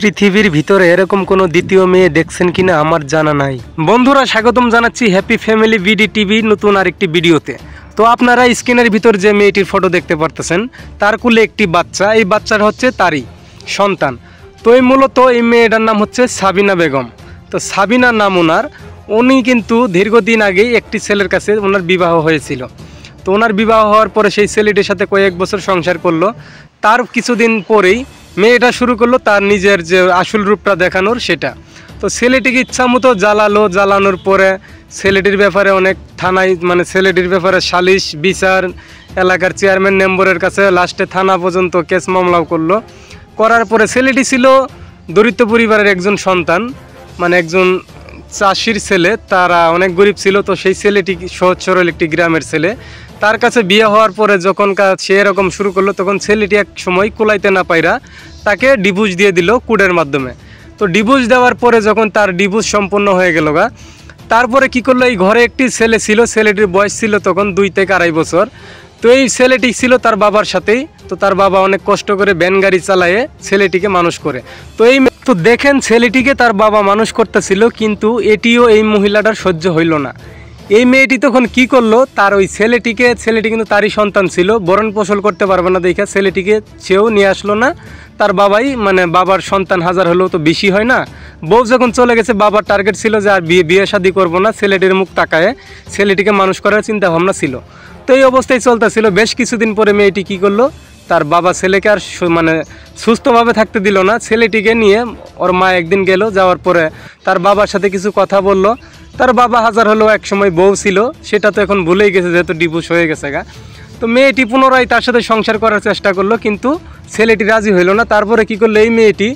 পৃথিবীর ভিতরে এরকম কোনো দ্বিতীয় মেয়ে দেখছেন কিনা আমার জানা নাই। বন্ধুরা স্বাগতম জানাচ্ছি হ্যাপি ফ্যামিলি বিডি টিভি নতুন আরেকটি ভিডিওতে। তো আপনারা স্ক্রিনের ভিতর যে মেয়েটির ফটো দেখতে পারতেছেন তার কুলে একটি বাচ্চা, এই বাচ্চার হচ্ছে তারই সন্তান। তো এই মূলত এই মেয়েটার নাম হচ্ছে সাবিনা বেগম। তো সাবিনা নাম ওনার। উনি কিন্তু দীর্ঘদিন আগেই একটি ছেলের কাছে ওনার বিবাহ হয়েছিল। তো ওনার বিবাহ হওয়ার পরে সেই ছেলেটির সাথে কয়েক বছর সংসার করলো। তার কিছুদিন পরেই মেয়েটা শুরু করলো তার নিজের যে আসল রূপটা দেখানোর সেটা। তো ছেলেটিকে ইচ্ছা মতো জ্বালানোর পরে ছেলেটির ব্যাপারে অনেক থানায় ছেলেটির ব্যাপারে সালিশ বিচার এলাকার চেয়ারম্যান মেম্বরের কাছে লাস্টে থানা পর্যন্ত কেস মামলাও করলো। করার পরে ছেলেটি ছিল দরিদ্র পরিবারের একজন সন্তান, একজন চাষির ছেলে, তারা অনেক গরিব ছিল। তো সেই ছেলেটি সহজ সরল একটি গ্রামের ছেলে। তার কাছে বিয়ে হওয়ার পরে যখন সে এরকম শুরু করলো তখন ছেলেটি এক সময় কুলাইতে না পাইরা তাকে ডিভোর্স দিয়ে দিল কোর্টের মাধ্যমে। তো ডিভোর্স দেওয়ার পরে যখন তার ডিভোর্স সম্পন্ন হয়ে গেল তারপরে কি করলো, এই ঘরে একটি ছেলে ছিল, ছেলেটির বয়স ছিল তখন 2 থেকে 2.5 বছর। তো এই ছেলেটি ছিল তার বাবার সাথেই। তো তার বাবা অনেক কষ্ট করে ভ্যান গাড়ি চালায়ে ছেলেটিকে মানুষ করে। তো দেখেন ছেলেটিকে তার বাবা মানুষ করতেছিল, কিন্তু এটিও এই মহিলাটার সহ্য হইল না। এই মেয়েটি তখন কি করলো, তার ওই ছেলেটি কিন্তু তারই সন্তান ছিল, ভরণ পোষণ করতে পারবে না দেখা ছেলেটিকে সেও নিয়ে আসলো না। তার বাবাই বাবার সন্তান হাজার হলেও তো বেশি হয় না। বউ যখন চলে গেছে বাবার টার্গেট ছিল যে আর বিয়ে শাদী করবো না, ছেলেটির মুখ তাকায় ছেলেটিকে মানুষ করার চিন্তা ভাবনা ছিল। তো এই অবস্থায় চলতেছিল। বেশ কিছুদিন পরে মেয়েটি কি করলো, তার বাবা ছেলেকে আর সুস্থভাবে থাকতে দিল না। ছেলেটিকে নিয়ে ওর মা একদিন গেল, যাওয়ার পরে তার বাবার সাথে কিছু কথা বলল। তার বাবা হাজার হলেও এক সময় বউ ছিল, সেটা তো এখন ভুলেই গেছে যেহেতু ডিভোর্স হয়ে গেছে তো মেয়েটি পুনরায় তার সাথে সংসার করার চেষ্টা করলো, কিন্তু ছেলেটি রাজি হইল না। তারপরে কি করলো, এই মেয়েটি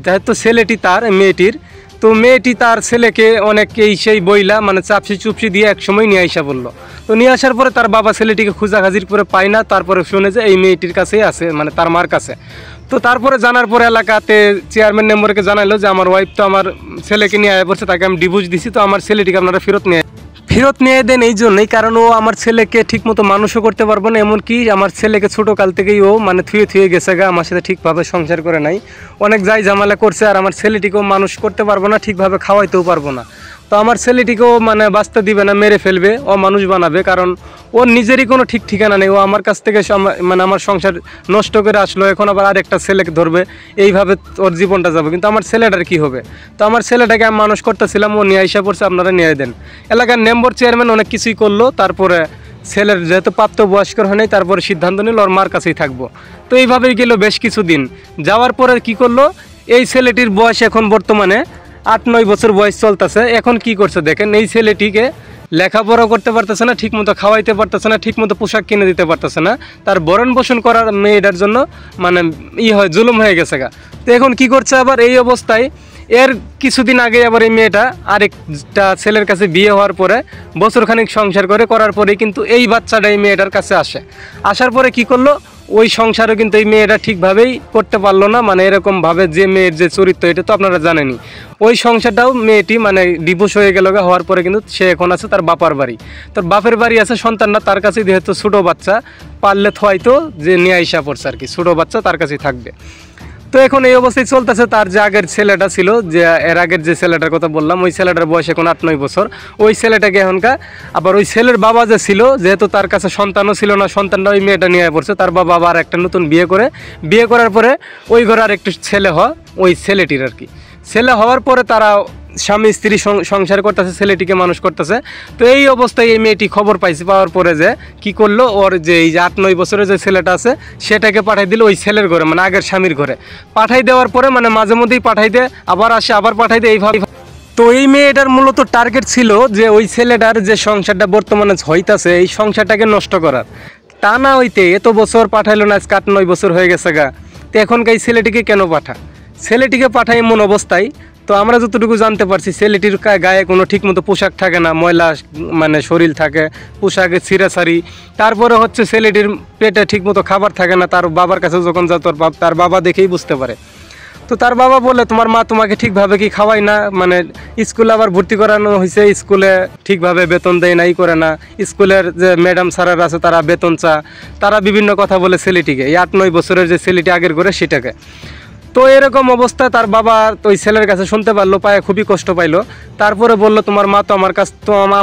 যেহেতু ছেলেটি তার মেয়েটির, তো মেয়েটি তার ছেলেকে অনেক সেই বইলা চাপসি চুপসি দিয়ে এক সময় নিয়ে আসা বললো। তো নিয়ে আসার পরে তার বাবা ছেলেটিকে খুঁজাখাজির করে পায় না। তারপরে শুনে যে এই মেয়েটির কাছেই আছে, তার মার কাছে। তো তারপরে জানার পরে এলাকাতে চেয়ারম্যান মেম্বারকে জানাইলো যে আমার ওয়াইফ তো আমার ছেলেকে নিয়ে আয়া পড়ছে, তাকে আমি ডিভোর্স দিছি, তো আমার ছেলেটিকে আপনারা ফেরত নিয়ে দেন। এই জন্যই কারণ ও আমার ছেলেকে ঠিকমতো মানুষও করতে পারবো না, এমনকি আমার ছেলেকে ছোটোকাল থেকেই ও থুয়ে গেছে আমার সাথে ঠিকভাবে সংসার করে নাই, অনেক যাই ঝামেলা করছে। আর আমার ছেলেটিকেও মানুষ করতে পারবো না, ঠিকভাবে খাওয়াইতেও পারবো না। তো আমার ছেলেটিকেও বাঁচতে দিবে না, মেরে ফেলবে, ও মানুষ বানাবে। কারণ ওর নিজেরই কোনো ঠিক ঠিকানা নেই। ও আমার কাছ থেকে আমার সংসার নষ্ট করে আসলো, এখন আবার আরেকটা ছেলেকে ধরবে, এইভাবে ওর জীবনটা যাবে। কিন্তু আমার ছেলেটার কি হবে? তো আমার ছেলেটাকে আমি মানুষ করতেছিলাম, ও নিয়ে আইসা পড়ছে, আপনারা নিয়ে দেন। এলাকার মেম্বার চেয়ারম্যান অনেক কিছুই করলো। তারপরে ছেলের যেহেতু প্রাপ্ত বয়স্কর হয় নাই, তারপরে সিদ্ধান্ত নিল ওর মার কাছেই থাকবো। তো এইভাবেই গেল বেশ কিছুদিন। যাওয়ার পরে কি করলো, এই ছেলেটির বয়স এখন বর্তমানে 8-9 বছর বয়স চলতেছে। এখন কি করছে দেখেন, এই ছেলেটিকে লেখাপড়া করতে পারতেছে না, ঠিকমতো খাওয়াইতে পারতেছে না, ঠিকমতো পোশাক কিনে দিতে পারতেছে না। তার ভরণ পোষণ করার মেয়েটার জন্য জুলুম হয়ে গেছে তো এখন কি করছে আবার এই অবস্থায়, এর কিছুদিন আগে আবার এই মেয়েটা আরেকটা ছেলের কাছে বিয়ে হওয়ার পরে বছরখানিক সংসার করার পরে কিন্তু এই বাচ্চাটা এই মেয়েটার কাছে আসার পরে কি করলো, ওই সংসারও কিন্তু এই মেয়েটা ঠিকভাবেই করতে পারলো না। এরকমভাবে যে মেয়ের যে চরিত্র এটা তো আপনারা জানেনই। ওই সংসারটাও মেয়েটি ডিভোর্স হয়ে গেল হওয়ার পরে কিন্তু সে এখন আছে তার বাপার বাড়ি। তার বাপের বাড়ি আছে, সন্তানরা তার কাছে, যেহেতু ছোটো বাচ্চা পারলে হয়তো যে নিয়ে আইসা পড়ছে আর কি, ছোটো বাচ্চা তার কাছেই থাকবে। তো এখন এই অবস্থায় চলতেছে। তার যে আগের ছেলেটা ছিল, যে এর আগের যে ছেলেটার কথা বললাম, ওই ছেলেটার বয়স এখন 8-9 বছর। ওই ছেলেটাকে এখনকার আবার ওই ছেলের বাবা যে ছিল, যেহেতু তার কাছে সন্তানও ছিল না, সন্তানটা ওই মেয়েটা নিয়ে পড়ছে। তার বাবা আবার একটা নতুন বিয়ে করার পরে ওই ঘরে আর একটু ছেলে ওই ছেলেটির আর কি। ছেলে হওয়ার পরে তারা স্বামী স্ত্রী সংসার করতেছে, ছেলেটিকে মানুষ করতেছে। তো এই অবস্থায় এই মেয়েটি খবর পাওয়ার পরে যে কি করলো, ওর যে এই যে 8-9 বছরের যে ছেলেটা আছে সেটাকে পাঠাই দিল ওই ছেলের ঘরে, আগের স্বামীর ঘরে পাঠাই দেওয়ার পরে মাঝে মধ্যেই পাঠাই দেয়, আবার আসে আবার পাঠাই দেয়, এইভাবে। তো এই মেয়েটার মূলত টার্গেট ছিল যে ওই ছেলেটার যে সংসারটা বর্তমানে হইতাছে এই সংসারটাকে নষ্ট করার। তা না হইতে এত বছর পাঠাইলো না, আজকে 8-9 বছর হয়ে গেছে তো এখনকার এই ছেলেটিকে কেন ছেলেটিকে পাঠায় এমন অবস্থায়। তো আমরা যতটুকু জানতে পারছি, ছেলেটির গায়ে কোনো ঠিকমতো পোশাক থাকে না, ময়লা শরীর থাকে, পোশাকে ছিঁড়াছাড়ি। তারপরে হচ্ছে ছেলেটির পেটে ঠিকমতো খাবার থাকে না। তার বাবার কাছে যখন যাও তার বাবা দেখেই বুঝতে পারে। তো তার বাবা বলে তোমার মা তোমাকে ঠিকভাবে কি খাওয়াই না, স্কুলে আবার ভর্তি করানো হয়েছে, স্কুলে ঠিকভাবে বেতন দেয় নাই করে না, স্কুলের যে ম্যাডাম স্যারেরা আছে তারা বেতন তারা বিভিন্ন কথা বলে ছেলেটিকে, এই 8-9 বছরের যে ছেলেটি আগের করে সেটাকে। তো এরকম অবস্থা তার বাবা ওই ছেলের কাছে শুনতে পারলো, পায়ে খুবই কষ্ট পাইলো। তারপরে বললো তোমার মা তো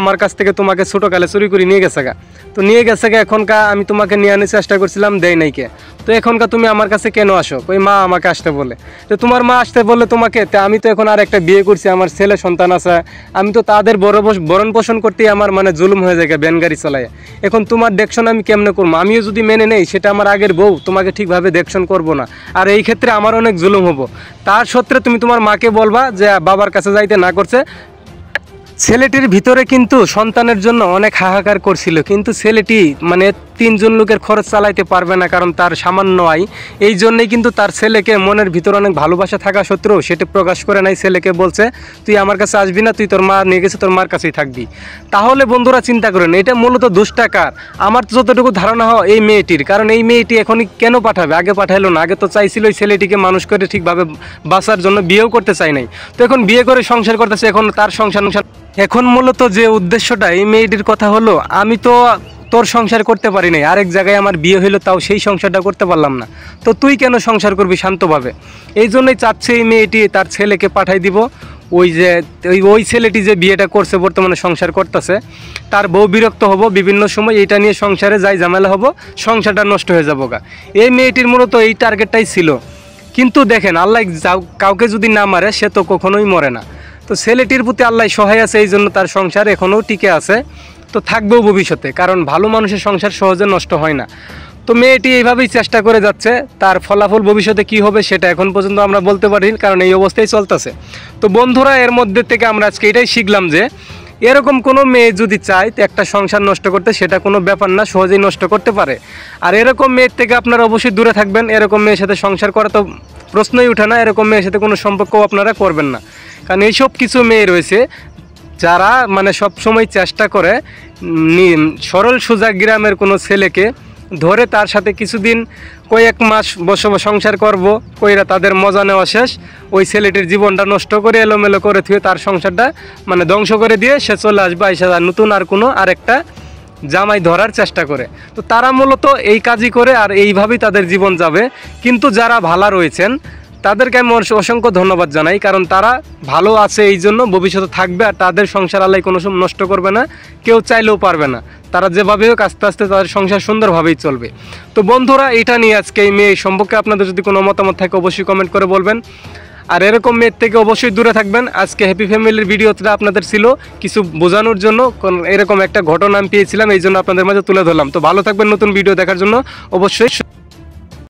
আমার কাছ থেকে তোমাকে ছোটোকালে চুরি করে নিয়ে গেছে গা, তো নিয়ে গেছে গা, এখনকার আমি তোমাকে নিয়ে আনার চেষ্টা করছিলাম, দেয় নাই কে, তো এখনকার তুমি আমার কাছে কেন আসো? ওই মা আমাকে আসতে বলে। তো তোমার মা আসতে বললে তোমাকে, তা আমি তো এখন আর একটা বিয়ে করছি, আমার ছেলে সন্তান আছে, আমি তো তাদের ভরণ পোষণ করতেই আমার মানে জুলুম হয়ে যায় ব্যান গাড়ি চালায়। এখন তোমার দেখশন আমি কেমনে করবো? আমিও যদি মেনে নেই সেটা আমার আগের বউ, তোমাকে ঠিকভাবে দেখশন করবো না, আর এই ক্ষেত্রে আমার অনেক জুলুম হবো। তার সত্ত্বে তুমি তোমার মাকে বলবা যে বাবার কাছে যাইতে না করছে। ছেলেটির ভিতরে কিন্তু সন্তানের জন্য অনেক হাহাকার করছিল, কিন্তু ছেলেটি মানে 3 জন লোকের খরচ চালাইতে পারবে না, কারণ তার সামান্য আয়। এই জন্যই কিন্তু তার ছেলেকে মনের ভিতরে অনেক ভালোবাসা থাকা সত্ত্বেও সেটা প্রকাশ করে নাই। ছেলেকে বলছে তুই আমার কাছে আসবি না, তুই তোর মা নিয়ে গেছে, তোর মার কাছেই থাকবি। তাহলে বন্ধুরা চিন্তা করেন, এটা মূলত দুষ্টাকার। আমার যতটুকু ধারণা হয় এই মেয়েটির, কারণ এই মেয়েটি এখনই কেন পাঠাবে? আগে পাঠাইলো না, আগে তো চাইছিল ওই ছেলেটিকে মানুষ করে ঠিকভাবে বাঁচার জন্য, বিয়েও করতে চাই নাই, তো এখন বিয়ে করে সংসার করতেছে, এখন তার সংসার। এখন মূলত যে উদ্দেশ্যটা এই মেয়েটির কথা হলো, আমি তো তোর সংসার করতে পারি নাই, আরেক জায়গায় আমার বিয়ে হইলো, তাও সেই সংসারটা করতে পারলাম না, তো তুই কেন সংসার করবি শান্তভাবে? এই জন্যই চাচ্ছে এই মেয়েটি তার ছেলেকে পাঠাই দিব। ওই যে ওই ছেলেটি যে বিয়েটা করছে, বর্তমানে সংসার করতেছে, তার বউ বিরক্ত হব, বিভিন্ন সময় এইটা নিয়ে সংসারে যাই ঝামেলা হব, সংসারটা নষ্ট হয়ে যাবো গা। এই মেয়েটির মূলত এই টার্গেটটাই ছিল। কিন্তু দেখেন, আল্লাহ কাউকে যদি না মারে সে তো কখনোই মরে না। তো ছেলেটির প্রতি আল্লাহ সহায় আছে, এই জন্য তার সংসার এখনও টিকে আছে, তো থাকবেও ভবিষ্যতে, কারণ ভালো মানুষের সংসার সহজে নষ্ট হয় না। তো মেয়েটি এইভাবেই চেষ্টা করে যাচ্ছে, তার ফলাফল ভবিষ্যতে কি হবে সেটা এখন পর্যন্ত আমরা বলতে পারি, কারণ এই অবস্থায় চলতেছে। তো বন্ধুরা, এর মধ্যে থেকে আমরা আজকে এটাই শিখলাম যে এরকম কোনো মেয়ে যদি চায় তো একটা সংসার নষ্ট করতে, সেটা কোনো ব্যাপার না, সহজেই নষ্ট করতে পারে। আর এরকম মেয়ের থেকে আপনারা অবশ্যই দূরে থাকবেন। এরকম মেয়ের সাথে সংসার করা তো প্রশ্নই উঠে না, এরকম মেয়ের সাথে কোনো সম্পর্কও আপনারা করবেন না। কারণ এইসব কিছু মেয়ে রয়েছে যারা মানে সব সময় চেষ্টা করে সরল সোজা গ্রামের কোনো ছেলেকে ধরে তার সাথে কিছুদিন কয়েক মাস সংসার করব কইরা তাদের মজা নেওয়া শেষ, ওই ছেলেটির জীবনটা নষ্ট করে এলোমেলো করে থুয়ে তার সংসারটা মানে ধ্বংস করে দিয়ে সে চলে আসবে আইসা নতুন আর কোনো আরেকটা জামাই ধরার চেষ্টা করে। তো তারা মূলত এই কাজই করে, আর এইভাবেই তাদের জীবন যাবে। কিন্তু যারা ভালো রয়েছেন তাদেরকে আমি অসংখ্য ধন্যবাদ জানাই, কারণ তারা ভালো আছে এই জন্য ভবিষ্যতে থাকবে, আর তাদের সংসার আল্লাহ কোনো সময় নষ্ট করবে না, কেউ চাইলেও পারবে না। তারা যেভাবে হোক আস্তে আস্তে তাদের সংসার সুন্দরভাবেই চলবে। তো বন্ধুরা, এটা নিয়ে আজকে এই মেয়ে সম্পর্কে আপনাদের যদি কোনো মতামত থাকে অবশ্যই কমেন্ট করে বলবেন, আর এরকম মেয়ের থেকে অবশ্যই দূরে থাকবেন। আজকে হ্যাপি ফ্যামিলির ভিডিওটা আপনাদের ছিল কিছু বোঝানোর জন্য, এরকম একটা ঘটনা আমি পেয়েছিলাম, এই জন্য আপনাদের মাঝে তুলে ধরলাম। তো ভালো থাকবেন, নতুন ভিডিও দেখার জন্য অবশ্যই।